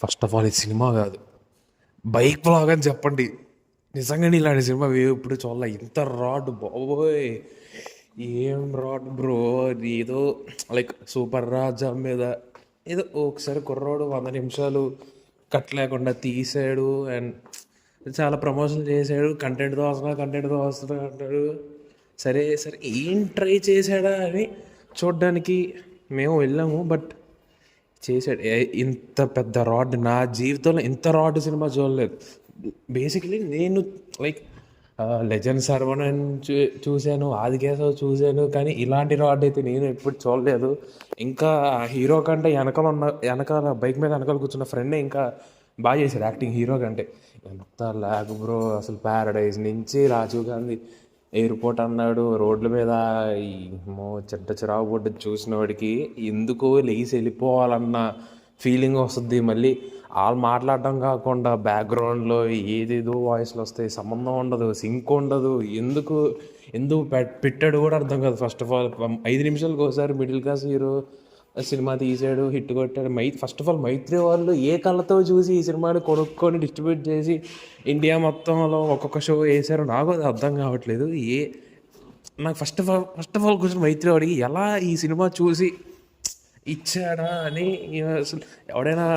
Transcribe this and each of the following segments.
First of all ఇది cinema కాదు, bike blog అని చెప్పండి. నిజంగా ఇలాంటి సినిమా ఇప్పుడు చూడాల. ఇంత రాడ్ బాబోయ్, ఏం రాడ్ బ్రో. ఏదో లైక్ సూపర్ రాజా మీద ఏదో ఒకసారి కుర్రోడు 100 నిమిషాలు కట్ లేకుండా తీసాడు అండ్ చాలా ప్రమోషన్ చేశాడు. కంటెంట్తో వస్తున్నా అంటాడు. సరే సరే ఏం ట్రై చేశాడా అని చూడ్డానికి మేము వెళ్ళాము. బట్ చేశాడు. ఇంత పెద్ద రాడ్ నా జీవితంలో ఇంత రాడ్ సినిమా చూడలేదు. బేసికలీ నేను లైక్ లెజెండ్ సర్వన్ చూశాను, ఆదికేశవ్ చూశాను, కానీ ఇలాంటి రాడ్ అయితే నేను ఎప్పుడు చూడలేదు. ఇంకా హీరో కంటే వెనకాల బైక్ మీద వెనకాల కూర్చున్న ఫ్రెండే ఇంకా బాగా చేశాడు యాక్టింగ్ హీరో కంటే. ఎంత ల్యాగ్ బ్రో అసలు. ప్యారడైజ్ నుంచి రాజీవ్ గాంధీ ఎయిర్పోర్ట్ అన్నాడు, రోడ్ల మీద ఈ చెడ్డ చిరాకు పడ్డ చూసిన వాడికి ఎందుకో లేచి వెళ్ళిపోవాలన్న ఫీలింగ్ వస్తుంది. మళ్ళీ వాళ్ళు మాట్లాడడం కాకుండా బ్యాక్గ్రౌండ్లో ఏదేదో వాయిస్లు వస్తాయి, సంబంధం ఉండదు, సింక్ ఉండదు. ఎందుకు ఎందుకు పెట్టాడు కూడా అర్థం కాదు. ఫస్ట్ ఆఫ్ ఆల్ 5 నిమిషాలకు ఒకసారి మిడిల్ క్లాస్ హీరో సినిమా తీసాడు, హిట్ కొట్టాడు. ఫస్ట్ ఆఫ్ ఆల్ మైత్రి వాళ్ళు ఏ కళ్ళతో చూసి ఈ సినిమాని కొనుక్కొని డిస్ట్రిబ్యూట్ చేసి ఇండియా మొత్తంలో ఒక్కొక్క షో వేసారో నాకు అది అర్థం కావట్లేదు. నాకు ఫస్ట్ ఆఫ్ ఆల్ క్వశ్చన్, మైత్రి వాడికి ఎలా ఈ సినిమా చూసి ఇచ్చాడా అని. అసలు ఎవడైనా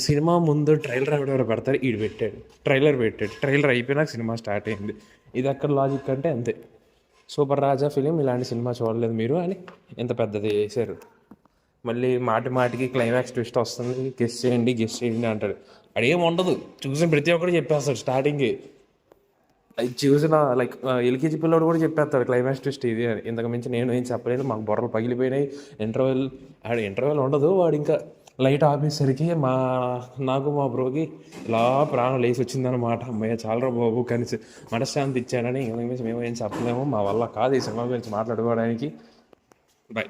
సినిమా ముందు ట్రైలర్ ఎవడెవరు పెడతారు, ఈడు పెట్టాడు ట్రైలర్ అయిపోయినాక సినిమా స్టార్ట్ అయింది. ఇది అక్కడ లాజిక్ అంటే అంతే. సూపర్ రాజా ఫిలిం ఇలాంటి సినిమా చూడలేదు మీరు అని ఎంత పెద్దది చేశారు. మళ్ళీ మాటికి క్లైమాక్స్ ట్విస్ట్ వస్తుంది, గెస్ చేయండి అంటాడు. అదేం ఉండదు, చూసిన ప్రతి ఒక్కరు చెప్పేస్తాడు స్టార్టింగ్. అది చూసిన లైక్ ఎల్కేజీ పిల్లడు కూడా చెప్పేస్తాడు క్లైమాక్స్ ట్విస్ట్ ఇది అని. ఇంతకు మించి నేను ఏం చెప్పలేదు. మాకు బొర్రలు పగిలిపోయినాయి. ఇంటర్వెల్ ఉండదు. వాడు ఇంకా లైట్ ఆపేసరికి నాకు మా బ్రోకి ఇలా ప్రాణం లేచి వచ్చిందనమాట. అమ్మయ్య చాలరా బాబు కానీ మనశ్శాంతి ఇచ్చాడని. ఇంతకు మించి మేము ఏం చెప్పలేము. మా వల్ల కాదు ఈ సినిమా గురించి మాట్లాడుకోవడానికి. బాయ్.